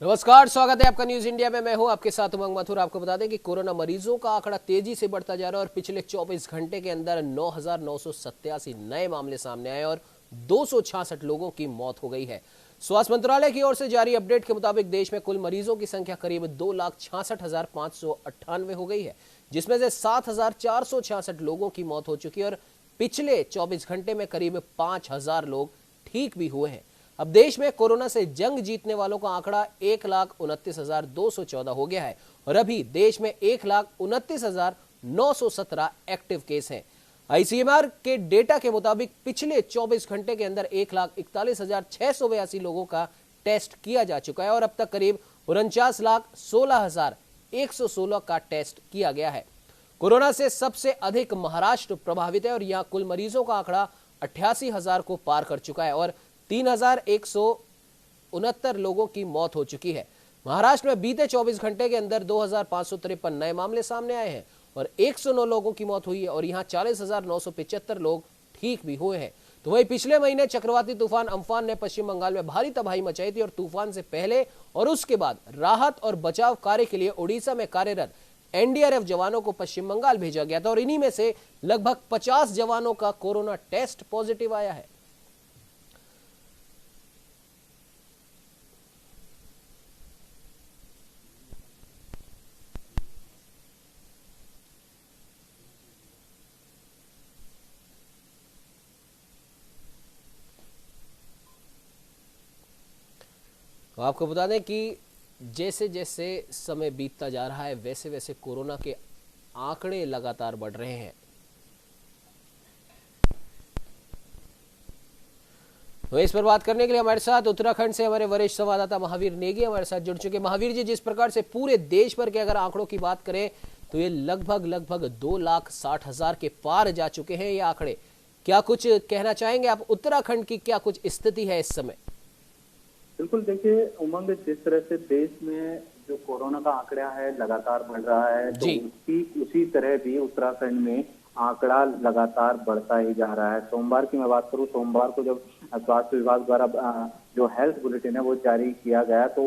नमस्कार, स्वागत है आपका न्यूज इंडिया में। मैं हूं आपके साथ उमंग मथुर। आपको बता दें कि कोरोना मरीजों का आंकड़ा तेजी से बढ़ता जा रहा है और पिछले 24 घंटे के अंदर 9,987 नए मामले सामने आए और 266 लोगों की मौत हो गई है। स्वास्थ्य मंत्रालय की ओर से जारी अपडेट के मुताबिक देश में कुल मरीजों की संख्या करीब 2,66,598 हो गई है, जिसमें से 7,466 लोगों की मौत हो चुकी है और पिछले 24 घंटे में करीब 5,000 लोग ठीक भी हुए हैं। अब देश में कोरोना से जंग जीतने वालों का आंकड़ा 1,29,214 हो गया है और अभी देश में 1,29,917 एक्टिव केस हैं। आईसीएमआर के डेटा के मुताबिक पिछले 24 घंटे के अंदर 1,41,682 लोगों का टेस्ट किया जा चुका है और अब तक करीब 49,16,116 का टेस्ट किया गया है। कोरोना से सबसे अधिक महाराष्ट्र प्रभावित है और यहां कुल मरीजों का आंकड़ा 88,000 को पार कर चुका है और 3,169 लोगों की मौत हो चुकी है। महाराष्ट्र में बीते 24 घंटे के अंदर 2,553 नए मामले सामने आए हैं और 109 लोगों की मौत हुई है और यहां 40,975 लोग ठीक भी हुए हैं। तो वहीं पिछले महीने चक्रवाती तूफान अम्फान ने पश्चिम बंगाल में भारी तबाही मचाई थी और तूफान से पहले और उसके बाद राहत और बचाव कार्य के लिए ओडिशा में कार्यरत एनडीआरएफ जवानों को पश्चिम बंगाल भेजा गया था और इन्हीं में से लगभग 50 जवानों का कोरोना टेस्ट पॉजिटिव आया है। तो आपको बता दें कि जैसे जैसे समय बीतता जा रहा है वैसे वैसे कोरोना के आंकड़े लगातार बढ़ रहे हैं। तो इस पर बात करने के लिए हमारे साथ उत्तराखंड से हमारे वरिष्ठ संवाददाता महावीर नेगी हमारे साथ जुड़ चुके। महावीर जी, जिस प्रकार से पूरे देश भर के अगर आंकड़ों की बात करें तो ये लगभग 2,60,000 के पार जा चुके हैं ये आंकड़े। क्या कुछ कहना चाहेंगे आप? उत्तराखंड की क्या कुछ स्थिति है इस समय? बिल्कुल, देखिए उमंग, जिस तरह से देश में जो कोरोना का आंकड़ा है लगातार बढ़ रहा है, तो उसी तरह भी उत्तराखंड में आंकड़ा लगातार बढ़ता ही जा रहा है। सोमवार की मैं बात करूं, सोमवार को जब स्वास्थ्य विभाग द्वारा जो हेल्थ बुलेटिन है वो जारी किया गया, तो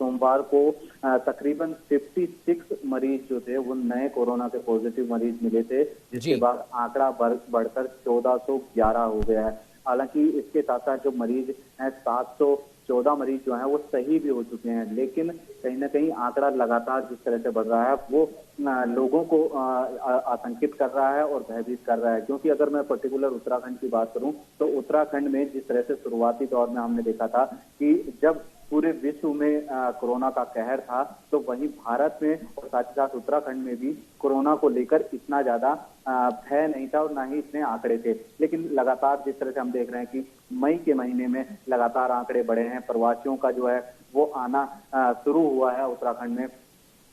सोमवार को तकरीबन 56 मरीज जो थे वो नए कोरोना के पॉजिटिव मरीज मिले थे, जिसके बाद आंकड़ा बढ़कर 1411 हो गया है। हालांकि इसके साथ साथ जो मरीज हैं 714 मरीज जो हैं वो सही भी हो चुके हैं, लेकिन कहीं ना कहीं आंकड़ा लगातार जिस तरह से बढ़ रहा है वो लोगों को आतंकित कर रहा है और भयभीत कर रहा है। क्योंकि अगर मैं पर्टिकुलर उत्तराखंड की बात करूं तो उत्तराखंड में जिस तरह से शुरुआती दौर में हमने देखा था कि जब पूरे विश्व में कोरोना का कहर था, तो वहीं भारत में और साथ ही साथ उत्तराखंड में भी कोरोना को लेकर इतना ज्यादा भय नहीं था और ना ही इतने आंकड़े थे। लेकिन लगातार जिस तरह से हम देख रहे हैं कि मई के महीने में लगातार आंकड़े बढ़े हैं, प्रवासियों का जो है वो आना शुरू हुआ है उत्तराखंड में,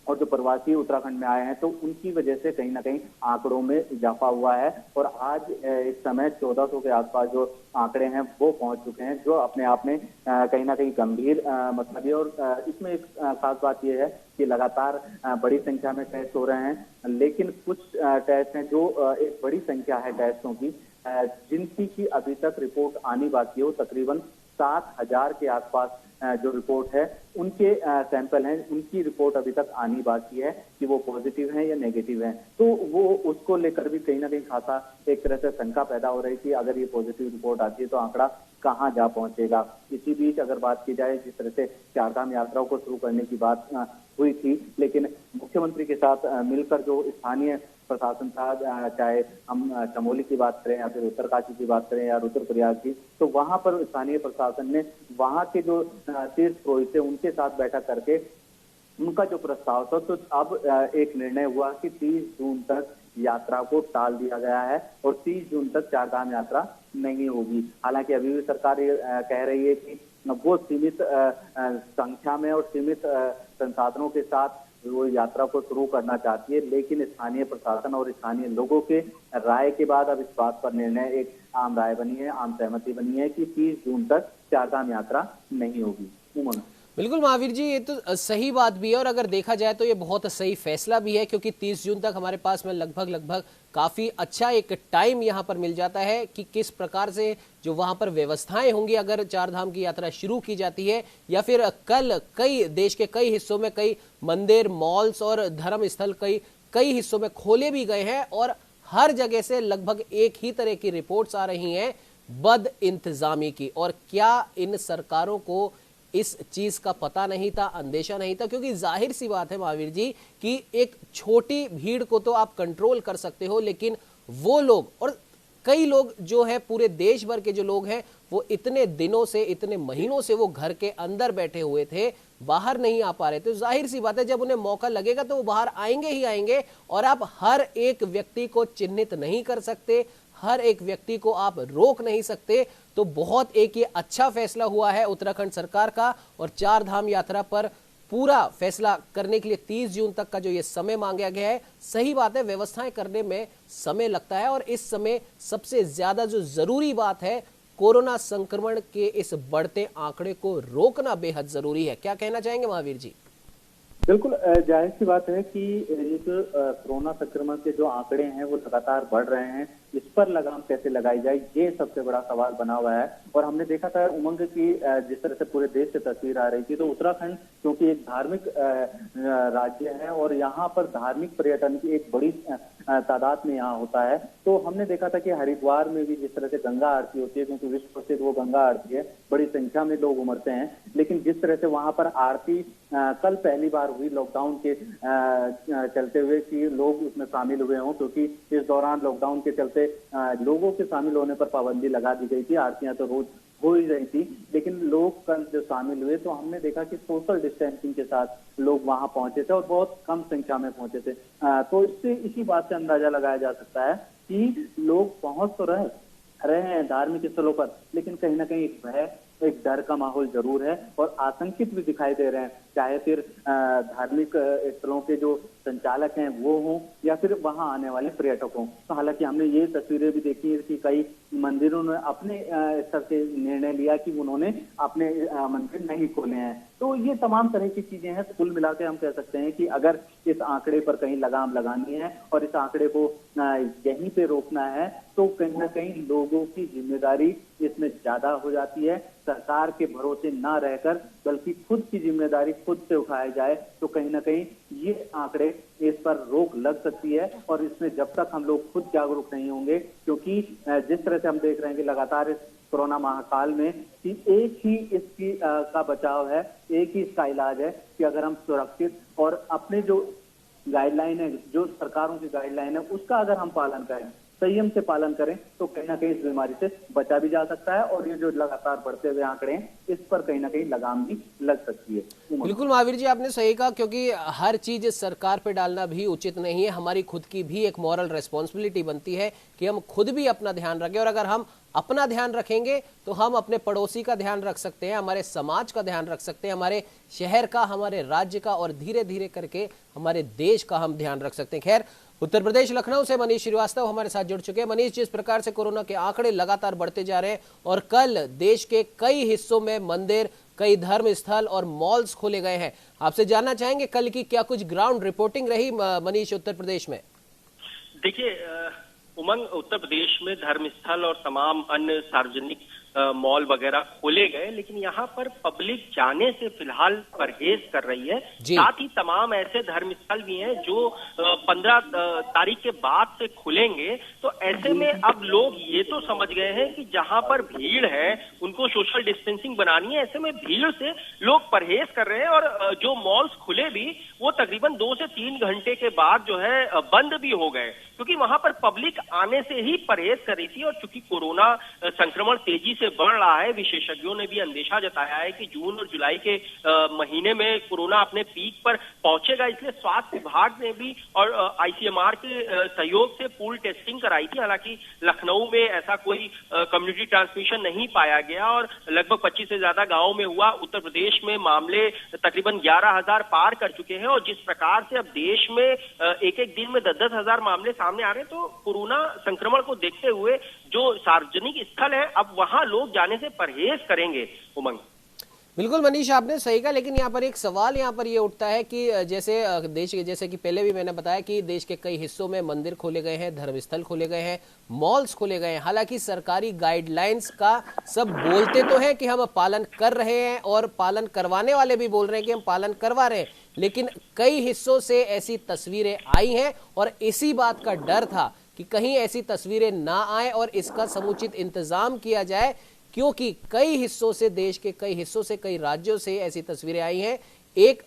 और जो प्रवासी उत्तराखंड में आए हैं तो उनकी वजह से कहीं ना कहीं आंकड़ों में इजाफा हुआ है और आज इस समय 1400 के आसपास जो आंकड़े हैं वो पहुंच चुके हैं, जो अपने आप में कहीं ना कहीं गंभीर मसला भी है। और इसमें एक खास बात यह है कि लगातार बड़ी संख्या में टेस्ट हो रहे हैं, लेकिन कुछ टेस्ट हैं जो एक बड़ी संख्या है टेस्टों की जिनकी की अभी तक रिपोर्ट आनी बाकी है। तकरीबन 7,000 के आसपास जो रिपोर्ट है उनके सैंपल हैं, उनकी रिपोर्ट अभी तक आनी बाकी है कि वो पॉजिटिव है या नेगेटिव है। तो वो उसको लेकर भी कहीं ना कहीं खासा एक तरह से शंका पैदा हो रही थी, अगर ये पॉजिटिव रिपोर्ट आती है तो आंकड़ा कहाँ जा पहुंचेगा। इसी बीच अगर बात की जाए, जिस तरह से चारधाम यात्राओं को शुरू करने की बात हुई थी, लेकिन मुख्यमंत्री के साथ मिलकर जो स्थानीय प्रशासन था, चाहे हम चमोली की बात करें या फिर उत्तरकाशी की बात करें या रुद्रप्रयाग की, तो वहां पर स्थानीय प्रशासन ने वहां के जो शीर्ष पुरोहित थे उनके साथ बैठक करके उनका जो प्रस्ताव था, तो अब एक निर्णय हुआ कि 30 जून तक यात्रा को टाल दिया गया है और 30 जून तक चारधाम यात्रा नहीं होगी। हालांकि अभी भी सरकार ये कह रही है कि वो सीमित संख्या में और सीमित संसाधनों के साथ वो यात्रा को शुरू करना चाहती है, लेकिन स्थानीय प्रशासन और स्थानीय लोगों के राय के बाद अब इस बात पर निर्णय एक आम राय बनी है, आम सहमति बनी है कि 30 जून तक चारधाम यात्रा नहीं होगी। बिल्कुल महावीर जी, ये तो सही बात भी है और अगर देखा जाए तो ये बहुत सही फैसला भी है, क्योंकि 30 जून तक हमारे पास में लगभग काफी अच्छा एक टाइम यहाँ पर मिल जाता है कि किस प्रकार से जो वहां पर व्यवस्थाएं होंगी अगर चार धाम की यात्रा शुरू की जाती है, या फिर कल कई देश के कई हिस्सों में कई मंदिर, मॉल्स और धर्म स्थल कई हिस्सों में खोले भी गए हैं और हर जगह से लगभग एक ही तरह की रिपोर्ट्स आ रही हैं, बद इंतजामी की। और क्या इन सरकारों को इस चीज का पता नहीं था, अंदेशा नहीं था? क्योंकि जाहिर सी बात है महावीर जी कि एक छोटी भीड़ को तो आप कंट्रोल कर सकते हो, लेकिन वो लोग और कई लोग जो है पूरे देश भर के जो लोग हैं वो इतने दिनों से, इतने महीनों से वो घर के अंदर बैठे हुए थे, बाहर नहीं आ पा रहे थे। तो जाहिर सी बात है जब उन्हें मौका लगेगा तो वो बाहर आएंगे ही आएंगे, और आप हर एक व्यक्ति को चिन्हित नहीं कर सकते, हर एक व्यक्ति को आप रोक नहीं सकते। तो बहुत एक ये अच्छा फैसला हुआ है उत्तराखंड सरकार का, और चार धाम यात्रा पर पूरा फैसला करने के लिए 30 जून तक का जो ये समय मांगा गया है, सही बात है, व्यवस्थाएं करने में समय लगता है और इस समय सबसे ज्यादा जो जरूरी बात है, कोरोना संक्रमण के इस बढ़ते आंकड़े को रोकना बेहद जरूरी है। क्या कहना चाहेंगे महावीर जी? बिल्कुल, जाहिर सी बात है कि ये जो कोरोना संक्रमण के जो आंकड़े हैं वो लगातार बढ़ रहे हैं, इस पर लगाम कैसे लगाई जाए, ये सबसे बड़ा सवाल बना हुआ है। और हमने देखा था उमंग की जिस तरह से पूरे देश से तस्वीर आ रही थी, तो उत्तराखंड क्योंकि एक धार्मिक राज्य है और यहाँ पर धार्मिक पर्यटन की एक बड़ी तादाद में यहाँ होता है। तो हमने देखा था कि हरिद्वार में भी जिस तरह से गंगा आरती होती है, क्योंकि विश्व प्रसिद्ध वो गंगा आरती है, बड़ी संख्या में लोग उमड़ते हैं, लेकिन जिस तरह से वहां पर आरती कल पहली बार हुई लॉकडाउन के चलते हुए कि लोग उसमें शामिल हुए हों, क्योंकि इस दौरान लॉकडाउन के चलते लोगों के शामिल होने पर पाबंदी लगा दी गई थी। आरतियां तो रोज हो ही रही थी, लेकिन लोग कल जो शामिल हुए तो हमने देखा कि सोशल डिस्टेंसिंग के साथ लोग वहां पहुंचे थे और बहुत कम संख्या में पहुंचे थे। तो इससे इसी बात से अंदाजा लगाया जा सकता है कि लोग पहुंच तो रहे हैं धार्मिक स्थलों पर, लेकिन कहीं ना कहीं एक भय, एक डर का माहौल जरूर है और आतंकित भी दिखाई दे रहे हैं, चाहे फिर धार्मिक स्थलों के जो संचालक हैं वो हों या फिर वहां आने वाले पर्यटक हों। तो हालांकि हमने ये तस्वीरें भी देखी है कि कई मंदिरों ने अपने स्तर से निर्णय लिया कि उन्होंने अपने मंदिर नहीं खोले हैं। तो ये तमाम तरह की चीजें हैं। कुल मिलाकर हम कह सकते हैं कि अगर इस आंकड़े पर कहीं लगाम लगानी है और इस आंकड़े को यहीं पे रोकना है, तो कहीं ना कहीं लोगों की जिम्मेदारी इसमें ज्यादा हो जाती है। सरकार के भरोसे ना रहकर बल्कि खुद की जिम्मेदारी खुद से उठाई जाए, तो कहीं ना कहीं ये आंकड़े, इस पर रोक लग सकती है। और इसमें जब तक हम लोग खुद जागरूक नहीं होंगे, क्योंकि जिस तरह से हम देख रहे हैं कि लगातार इस कोरोना महाकाल में कि एक ही इसकी का बचाव है, एक ही इसका इलाज है कि अगर हम सुरक्षित और अपने जो गाइडलाइन है, जो सरकारों की गाइडलाइन है, उसका अगर हम पालन करें, संयम से पालन करें, तो कहीं ना कहीं इस बीमारी से बचा भी जा सकता है। और ये जो लगातार बढ़ते हुए आंकड़े हैं, इस पर कहीं ना कहीं लगाम भी लग सकती है। बिल्कुल महावीर जी, आपने सही कहा, क्योंकि हर चीज सरकार पे डालना भी उचित नहीं है। हमारी खुद की भी एक मॉरल रेस्पॉन्सिबिलिटी बनती है कि हम खुद भी अपना ध्यान रखें, और अगर हम अपना ध्यान रखेंगे तो हम अपने पड़ोसी का ध्यान रख सकते हैं, हमारे समाज का ध्यान रख सकते हैं, हमारे शहर का, हमारे राज्य का, और धीरे धीरे करके हमारे देश का हम ध्यान रख सकते हैं। खैर, उत्तर प्रदेश लखनऊ से मनीष श्रीवास्तव हमारे साथ जुड़ चुके हैं। मनीष, जिस प्रकार से कोरोना के आंकड़े लगातार बढ़ते जा रहे हैं और कल देश के कई हिस्सों में मंदिर, कई धर्म स्थल और मॉल्स खोले गए हैं, आपसे जानना चाहेंगे कल की क्या कुछ ग्राउंड रिपोर्टिंग रही मनीष उत्तर प्रदेश में? देखिए उमंग, उत्तर प्रदेश में धर्मस्थल और तमाम अन्य सार्वजनिक मॉल वगैरह खोले गए, लेकिन यहाँ पर पब्लिक जाने से फिलहाल परहेज कर रही है। साथ ही तमाम ऐसे धर्मस्थल भी हैं जो 15 तारीख के बाद से खुलेंगे। तो ऐसे में अब लोग ये तो समझ गए हैं कि जहाँ पर भीड़ है उनको सोशल डिस्टेंसिंग बनानी है। ऐसे में भीड़ से लोग परहेज कर रहे हैं और जो मॉल्स खुले भी वो तकरीबन 2 से 3 घंटे के बाद जो है बंद भी हो गए, क्योंकि वहां पर पब्लिक आने से ही परहेज कर रही थी। और चूंकि कोरोना संक्रमण तेजी से बढ़ रहा है, विशेषज्ञों ने भी अंदेशा जताया है कि जून और जुलाई के महीने में कोरोना अपने पीक पर पहुंचेगा, इसलिए स्वास्थ्य विभाग ने भी और आईसीएमआर के सहयोग से पूल टेस्टिंग कराई थी। हालांकि लखनऊ में ऐसा कोई कम्युनिटी ट्रांसमिशन नहीं पाया गया और लगभग 25 से ज्यादा गांवों में हुआ। उत्तर प्रदेश में मामले तकरीबन 11,000 पार कर चुके हैं और जिस प्रकार से अब देश में एक एक दिन में 10-10 हजार मामले सामने आ रहे हैं, तो कोरोना संक्रमण को देखते हुए जो सार्वजनिक स्थल है अब वहां लोग जाने से परहेज करेंगे। उमंग, बिल्कुल मनीष, आपने सही कहा, लेकिन यहाँ पर एक सवाल यहाँ पर ये उठता है कि जैसे कि पहले भी मैंने बताया कि देश के कई हिस्सों में मंदिर खोले गए हैं, धर्मस्थल खोले गए हैं, मॉल्स खोले गए हैं। हालांकि सरकारी गाइडलाइंस का सब बोलते तो हैं कि हम पालन कर रहे हैं और पालन करवाने वाले भी बोल रहे हैं कि हम पालन करवा रहे हैं, लेकिन कई हिस्सों से ऐसी तस्वीरें आई हैं और इसी बात का डर था कि कहीं ऐसी तस्वीरें ना आए और इसका समुचित इंतजाम किया जाए, क्योंकि कई हिस्सों से, देश के कई हिस्सों से, कई राज्यों से ऐसी तस्वीरें आई हैं। एक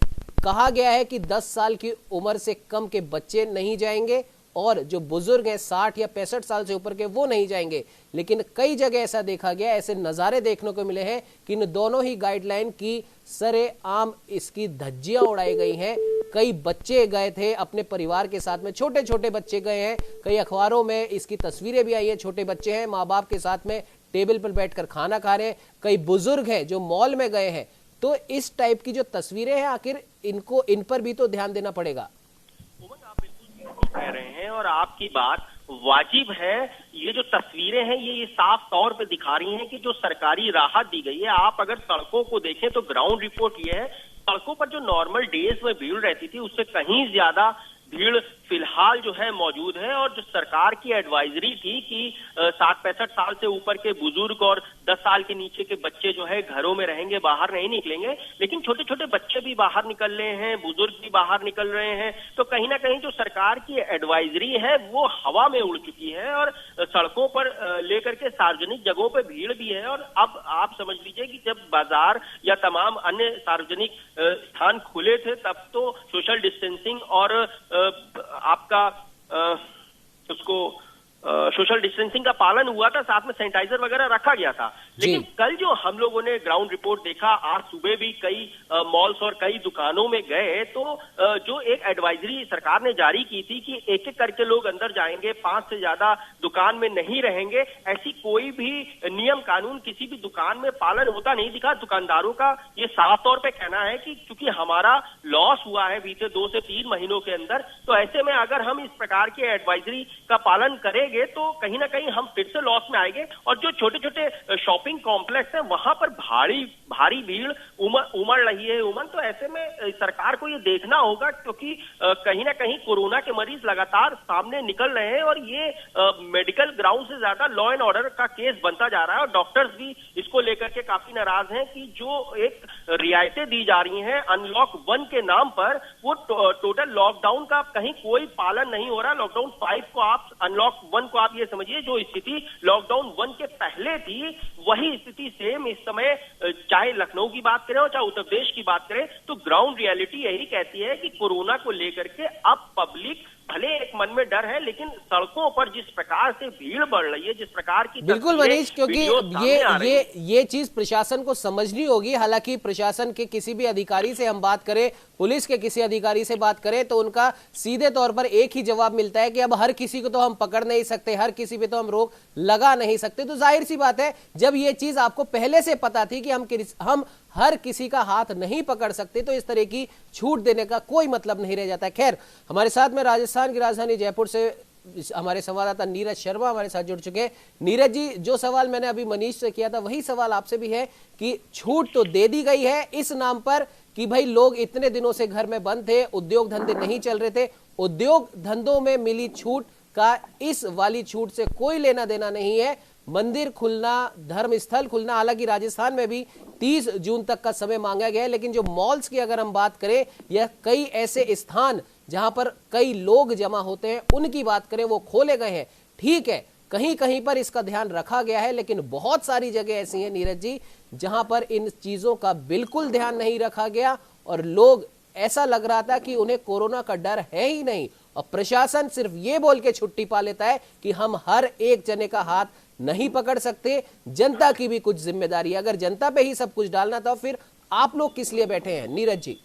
कहा गया है कि 10 साल की उम्र से कम के बच्चे नहीं जाएंगे और जो बुजुर्ग हैं 60 या 65 साल से ऊपर के वो नहीं जाएंगे, लेकिन कई जगह ऐसा देखा गया, ऐसे नज़ारे देखने को मिले हैं कि इन दोनों ही गाइडलाइन की सरेआम इसकी धज्जियां उड़ाई गई हैं। कई बच्चे गए थे अपने परिवार के साथ में, छोटे छोटे बच्चे गए हैं, कई अखबारों में इसकी तस्वीरें भी आई हैं, छोटे बच्चे हैं माँ बाप के साथ में टेबल पर बैठकर खाना खा रहे हैं, कई बुजुर्ग हैं जो मॉल में गए हैं। तो इस टाइप की जो तस्वीरें हैं, आखिर इन पर भी तो ध्यान देना पड़ेगा। आप बिल्कुल कह रहे हैं और आपकी बात वाजिब है। ये जो तस्वीरें हैं ये साफ तौर पे दिखा रही हैं कि जो सरकारी राहत दी गई है। आप अगर सड़कों को देखें तो ग्राउंड रिपोर्ट ये है, सड़कों पर जो नॉर्मल डेज में भीड़ रहती थी उससे कहीं ज्यादा भीड़ फिलहाल जो है मौजूद है। और जो सरकार की एडवाइजरी थी कि 60-65 साल से ऊपर के बुजुर्ग और 10 साल के नीचे के बच्चे जो है घरों में रहेंगे, बाहर नहीं निकलेंगे, लेकिन छोटे छोटे बच्चे भी बाहर निकल रहे हैं, बुजुर्ग भी बाहर निकल रहे हैं। तो कहीं ना कहीं जो सरकार की एडवाइजरी है वो हवा में उड़ चुकी है और सड़कों पर लेकर के सार्वजनिक जगहों पर भीड़ भी है। और अब आप समझ लीजिए कि जब बाजार या तमाम अन्य सार्वजनिक स्थान खुले थे तब तो सोशल डिस्टेंसिंग और आपका उसको सोशल डिस्टेंसिंग का पालन हुआ था, साथ में सैनिटाइजर वगैरह रखा गया था। लेकिन कल जो हम लोगों ने ग्राउंड रिपोर्ट देखा, आज सुबह भी कई मॉल्स और कई दुकानों में गए तो जो एक एडवाइजरी सरकार ने जारी की थी कि एक एक करके लोग अंदर जाएंगे, 5 से ज्यादा दुकान में नहीं रहेंगे, ऐसी कोई भी नियम कानून किसी भी दुकान में पालन होता नहीं दिखा। दुकानदारों का ये साफ तौर पर कहना है कि क्योंकि हमारा लॉस हुआ है बीते 2 से 3 महीनों के अंदर, तो ऐसे में अगर हम इस प्रकार की एडवाइजरी का पालन करेंगे तो कहीं ना कहीं हम फिर से लॉस में आएंगे। और जो छोटे छोटे शॉपिंग कॉम्प्लेक्स हैं वहां पर भारी भीड़ उमड़ रही है। तो ऐसे में सरकार को ये देखना होगा, क्योंकि कहीं ना कहीं कोरोना के मरीज लगातार सामने निकल रहे हैं और ये मेडिकल ग्राउंड से ज्यादा लॉ एंड ऑर्डर का केस बनता जा रहा है। और डॉक्टर्स भी इसको लेकर के काफी नाराज हैं कि जो एक रियायतें दी जा रही हैं अनलॉक 1 के नाम पर, वो टोटल लॉकडाउन का कहीं कोई पालन नहीं हो रहा। लॉकडाउन 5 को आप, अनलॉक 1 को आप ये समझिए जो स्थिति लॉकडाउन 1 के पहले थी वही स्थिति सेम इस समय, चाहे लखनऊ की बात करें और चाहे उत्तर प्रदेश की बात करें, तो ग्राउंड रियलिटी यही कहती है कि कोरोना को लेकर के अब पब्लिक भले एक मन में डर है, लेकिन सड़कों पर जिस प्रकार से भीड़ बढ़ रही है, जिस प्रकार की, बिल्कुल मनीष, क्योंकि ये चीज प्रशासन को समझनी होगी। हालांकि प्रशासन के किसी भी अधिकारी से हम बात करें, पुलिस के किसी अधिकारी से बात करें, तो उनका सीधे तौर पर एक ही जवाब मिलता है कि अब हर किसी को तो हम पकड़ नहीं सकते, हर किसी पे तो हम रोक लगा नहीं सकते। तो जाहिर सी बात है, जब ये चीज आपको पहले से पता थी कि हम हर किसी का हाथ नहीं पकड़ सकते, तो इस तरह की छूट देने का कोई मतलब नहीं रह जाता है। खैर, हमारे साथ में राजस्थान की राजधानी जयपुर से हमारे संवाददाता नीरज शर्मा हमारे साथ जुड़ चुके हैं। नीरज जी, जो सवाल मैंने अभी मनीष से किया था वही सवाल आपसे भी है कि छूट तो दे दी गई है इस नाम पर कि भाई लोग इतने दिनों से घर में बंद थे, उद्योग धंधे नहीं चल रहे थे, उद्योग धंधों में मिली छूट का इस वाली छूट से कोई लेना देना नहीं है। मंदिर खुलना, धर्मस्थल खुलना, हालांकि राजस्थान में भी 30 जून तक का समय मांगा गया है, लेकिन जो मॉल्स की अगर हम बात करें या कई ऐसे स्थान जहां पर कई लोग जमा होते हैं उनकी बात करें, वो खोले गए हैं। ठीक है, कहीं कहीं पर इसका ध्यान रखा गया है, लेकिन बहुत सारी जगह ऐसी हैं नीरज जी जहां पर इन चीजों का बिल्कुल ध्यान नहीं रखा गया और लोग, ऐसा लग रहा था कि उन्हें कोरोना का डर है ही नहीं और प्रशासन सिर्फ ये बोल के छुट्टी पा लेता है कि हम हर एक जने का हाथ नहीं पकड़ सकते, जनता की भी कुछ जिम्मेदारी है। अगर जनता पे ही सब कुछ डालना था, फिर आप लोग किस लिए बैठे हैं? नीरज जी,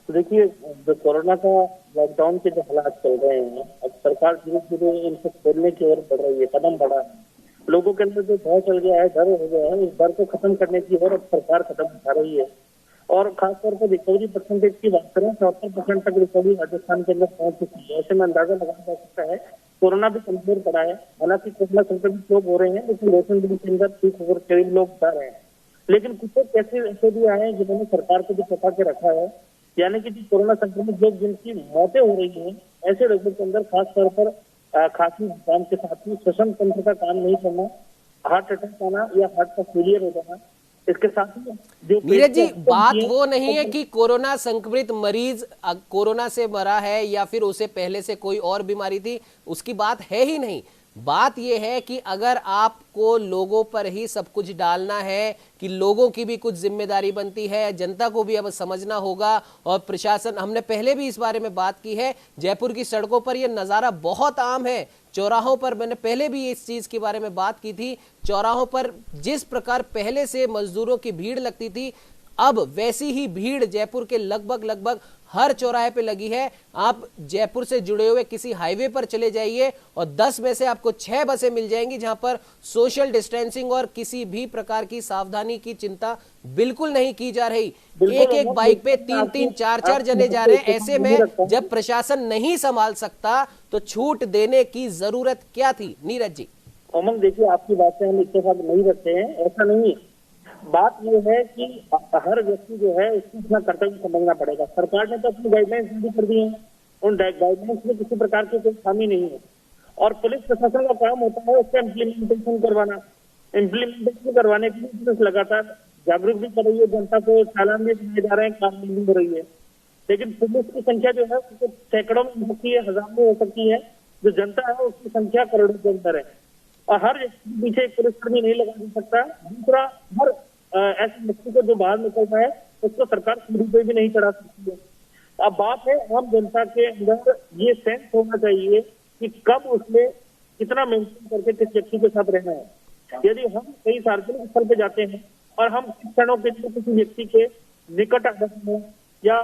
देखिए, जो कोरोना का लॉकडाउन के जो हालात चल रहे हैं, अब सरकार धीरे धीरे इनको खोलने की ओर बढ़ रही है, कदम बढ़ा है। लोगों के अंदर जो भय चल गया है, डर हो गया है, इस डर को खत्म करने की ओर अब सरकार कदम उठा रही है। और खासतौर पर रिकवरी परसेंटेज की बात करें, 74% तक रिकवरी राजस्थान के अंदर पहुंच चुकी है। ऐसे में अंदाजा लगाया जा सकता है कोरोना भी कमजोर पड़ा है। हालांकि कोरोना संक्रमित लोग हो रहे हैं, लेकिन रोशन दिन के अंदर ठीक होकर करीब लोग जा रहे हैं। लेकिन कुछ ऐसे भी आए हैं जिन्होंने सरकार को भी छुपा के रखा है, यानी कि जो कोरोना संक्रमित लोग जिनकी मौतें हो रही हैं, ऐसे लोगों के अंदर खास तौर पर खांसी जुकाम के साथ ही श्वसन तंत्र का काम नहीं करना, हार्ट अटैक आना या हार्ट का फेलियर हो जाना, इसके साथ ही जो नीरज जी, बात वो नहीं है कि कोरोना संक्रमित मरीज कोरोना से मरा है या फिर उसे पहले से कोई और बीमारी थी, उसकी बात है ही नहीं। बात यह है कि अगर आपको लोगों पर ही सब कुछ डालना है कि लोगों की भी कुछ जिम्मेदारी बनती है, जनता को भी अब समझना होगा। और प्रशासन, हमने पहले भी इस बारे में बात की है, जयपुर की सड़कों पर यह नजारा बहुत आम है। चौराहों पर मैंने पहले भी इस चीज के बारे में बात की थी, चौराहों पर जिस प्रकार पहले से मजदूरों की भीड़ लगती थी, अब वैसी ही भीड़ जयपुर के लगभग हर चौराहे पे लगी है। आप जयपुर से जुड़े हुए किसी हाईवे पर चले जाइए और 10 में से आपको 6 बसें मिल जाएंगी जहां पर सोशल डिस्टेंसिंग और किसी भी प्रकार की सावधानी की चिंता बिल्कुल नहीं की जा रही। एक बाइक पे 3-3, 4-4 जने जा रहे हैं। ऐसे में जब प्रशासन नहीं संभाल सकता तो छूट देने की जरूरत क्या थी? नीरज जी। उमंग, देखिए, आपकी बातें हम इत्तेफाक नहीं रखते हैं, ऐसा नहीं है। बात ये है कि हर व्यक्ति जो है उसको अपना कर्तव्य समझना पड़ेगा। सरकार ने तो अपनी गाइडलाइंस जारी कर दी है, उन गाइडलाइंस में किसी प्रकार की कोई खामी नहीं है और पुलिस प्रशासन का काम होता है उसका इम्प्लीमेंटेशन करवाना। इम्प्लीमेंटेशन करवाने के लिए पुलिस लगातार जागरूक भी कर रही है, जनता को चालान भी दिए जा रहे हैं, कानून भी हो रही है। लेकिन पुलिस की संख्या जो है उसको सैकड़ों में हो सकती है, हजारों में हो सकती है। जो जनता है उसकी संख्या करोड़ों के अंदर है और हर व्यक्ति के पीछे एक पुलिसकर्मी नहीं लगा दे सकता। दूसरा, हर ऐसे व्यक्ति को जो बाहर निकलता है उसको सरकार सीढ़ी पे भी नहीं चढ़ा सकती है। अब बात है आम जनता के अंदर ये सेंस होना चाहिए कि कब उसमें कितना मेंटेन करके किस व्यक्ति के साथ रहना है। यदि हम कई सार्वजनिक स्थल पे जाते हैं और हम कुछ क्षणों के लिए किसी व्यक्ति के निकट आ जाते हैं या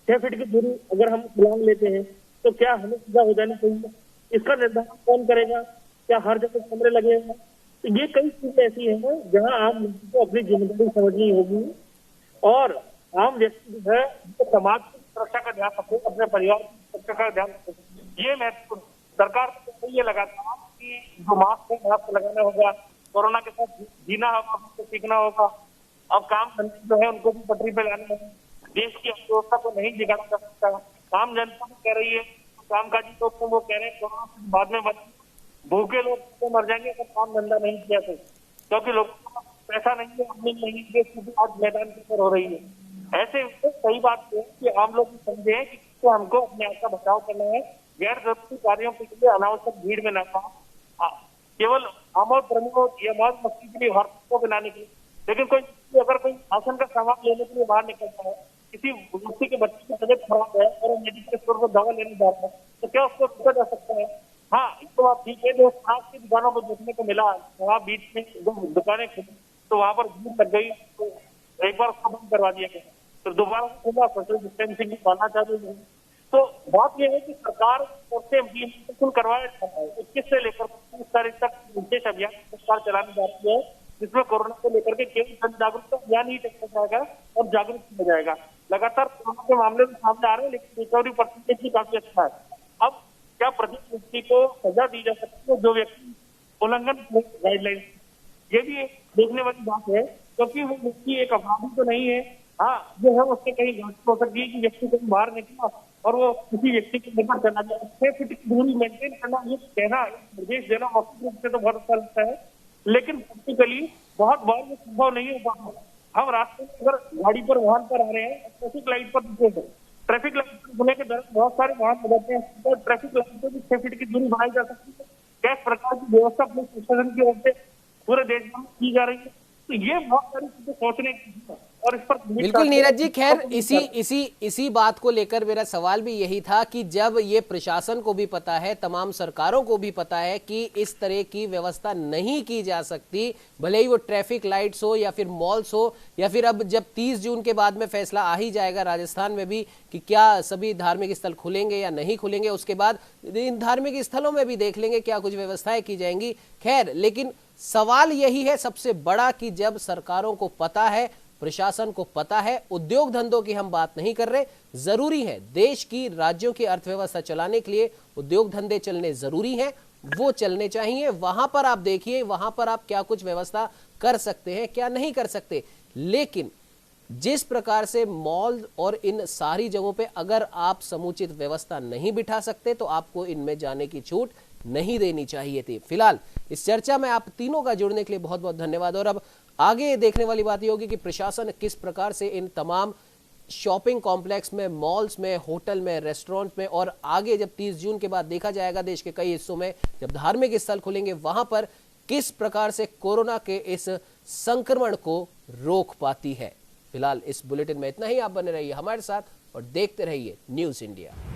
6 फीट की दूरी अगर हम उल्लंघन लेते हैं तो क्या हमें सजा हो जानी चाहिए? इसका निर्धारण कौन करेगा? क्या हर जगह कैमरे लगे हैं? तो ये कई चीजें ऐसी हैं जहां आम व्यक्ति को अपनी जिम्मेदारी समझनी होगी और आम व्यक्ति जो है तो समाज की सुरक्षा का ध्यान रखे, अपने परिवार की सुरक्षा का ध्यान रखे। ये महत्वपूर्ण। सरकार को ये लगातार कि जो मास्क है मास्क लगाना होगा, कोरोना के साथ जीना होगा, उसको सीखना होगा। अब काम धंधे जो है उनको भी पटरी पे लाना है। देश की अर्थव्यवस्था को नहीं बिगाड़ा जा सकता। आम जनता भी कह रही है, कामकाजी लोग तो वो कह रहे हैं कोरोना से बाद में भूखे लोग तो मर जाएंगे अगर काम धंधा नहीं किया तो, क्योंकि लोगों को पैसा नहीं है, आमदनी नहीं है, स्थिति आज मैदान के ऊपर हो रही है। ऐसे सही बात है कि आम लोग समझे कि हमको अपने आप का बचाव करना है, गैर जरूरी कार्यों के लिए अनावश्यक भीड़ में न केवल आमोद प्रमोद या मौज मस्ती के लिए भारत को बनाने के लिए। लेकिन कोई अगर कोई राशन का सामान लेने के लिए बाहर निकलता है, किसी व्यक्ति के बच्चे की तबियत खराब है और मेडिकल स्टोर पर दवा लेने जाता है तो क्या उसको रोका जा सकता है? हाँ, एक तो बात ठीक है, जो खास की दुकानों पर देखने को मिला, वहाँ बीच में दुकानें खुली तो वहां पर भीड़ लग गई, तो एक बार उसको बंद करवा दिया गया, तो दोबारा खुला, सोशल डिस्टेंसिंग भी पालना चाहते हैं। तो बात यह है कि सरकार से इम्प्लीमेंटेशन करवाया जाता है। 21 से लेकर 25 तारीख तक विशेष अभियान सरकार चलाने जा रही है, जिसमें कोरोना को लेकर के केवल जन जागरूकता अभियान ही देखा जाएगा और जागरूक किया जाएगा। लगातार कोरोना के मामले में सामने आ रहे हैं, लेकिन रिकवरी परसेंटेज भी काफी अच्छा है। अब क्या प्रत्येक व्यक्ति को सजा दी जा सकती है जो व्यक्ति उल्लंघन गाइडलाइन? ये भी एक देखने वाली बात है, क्योंकि वो व्यक्ति एक अपराधी तो नहीं है। हाँ, जो है उससे कहीं गलती हो सकती है कि व्यक्ति कहीं बाहर निकला और वो किसी व्यक्ति के निकट चला गया। 6 फीट की दूरी मेंटेन करना, ये कहना, निर्देश देना औसत रूप से तो बहुत अच्छा लगता है, लेकिन प्रैक्टिकली बहुत बार ये संभव नहीं हो पाता। हम रास्ते में अगर गाड़ी पर वाहन पर आ रहे हैं, ट्रैफिक लाइट पर रुके हैं, ट्रैफिक लाइट होने के दौरान बहुत सारे वाहन हो जाते हैं, तो ट्रैफिक लाइट पर भी 6 फीट की दूरी बनाई जा सकती है। क्या प्रकार की व्यवस्था पुलिस प्रशासन की ओर से पूरे देश में की जा रही है? तो ये बहुत सारी चीजें सोचने की है और इस पर बिल्कुल नीरज जी। खैर, इसी बात को लेकर मेरा सवाल भी यही था कि जब ये प्रशासन को भी पता है, तमाम सरकारों को भी पता है कि इस तरह की व्यवस्था नहीं की जा सकती, भले ही वो ट्रैफिक लाइट्स हो या फिर मॉल्स हो, या फिर अब जब 30 जून के बाद में फैसला आ ही जाएगा राजस्थान में भी कि क्या सभी धार्मिक स्थल खुलेंगे या नहीं खुलेंगे, उसके बाद इन धार्मिक स्थलों में भी देख लेंगे क्या कुछ व्यवस्थाएं की जाएंगी। खैर, लेकिन सवाल यही है सबसे बड़ा कि जब सरकारों को पता है, प्रशासन को पता है, उद्योग धंधों की हम बात नहीं कर रहे, जरूरी है देश की, राज्यों की अर्थव्यवस्था चलाने के लिए उद्योग धंधे चलने जरूरी हैं, वो चलने चाहिए। वहां पर आप देखिए, वहां पर आप क्या कुछ व्यवस्था कर सकते हैं, क्या नहीं कर सकते। लेकिन जिस प्रकार से मॉल और इन सारी जगहों पे अगर आप समुचित व्यवस्था नहीं बिठा सकते तो आपको इनमें जाने की छूट नहीं देनी चाहिए थी। फिलहाल इस चर्चा में आप तीनों का जुड़ने के लिए बहुत बहुत धन्यवाद। और अब आगे देखने वाली बात यह होगी कि प्रशासन किस प्रकार से इन तमाम शॉपिंग कॉम्प्लेक्स में, मॉल्स में, होटल में, रेस्टोरेंट में और आगे जब 30 जून के बाद देखा जाएगा देश के कई हिस्सों में जब धार्मिक स्थल खुलेंगे वहां पर किस प्रकार से कोरोना के इस संक्रमण को रोक पाती है। फिलहाल इस बुलेटिन में इतना ही। आप बने रहिए हमारे साथ और देखते रहिए न्यूज़ इंडिया।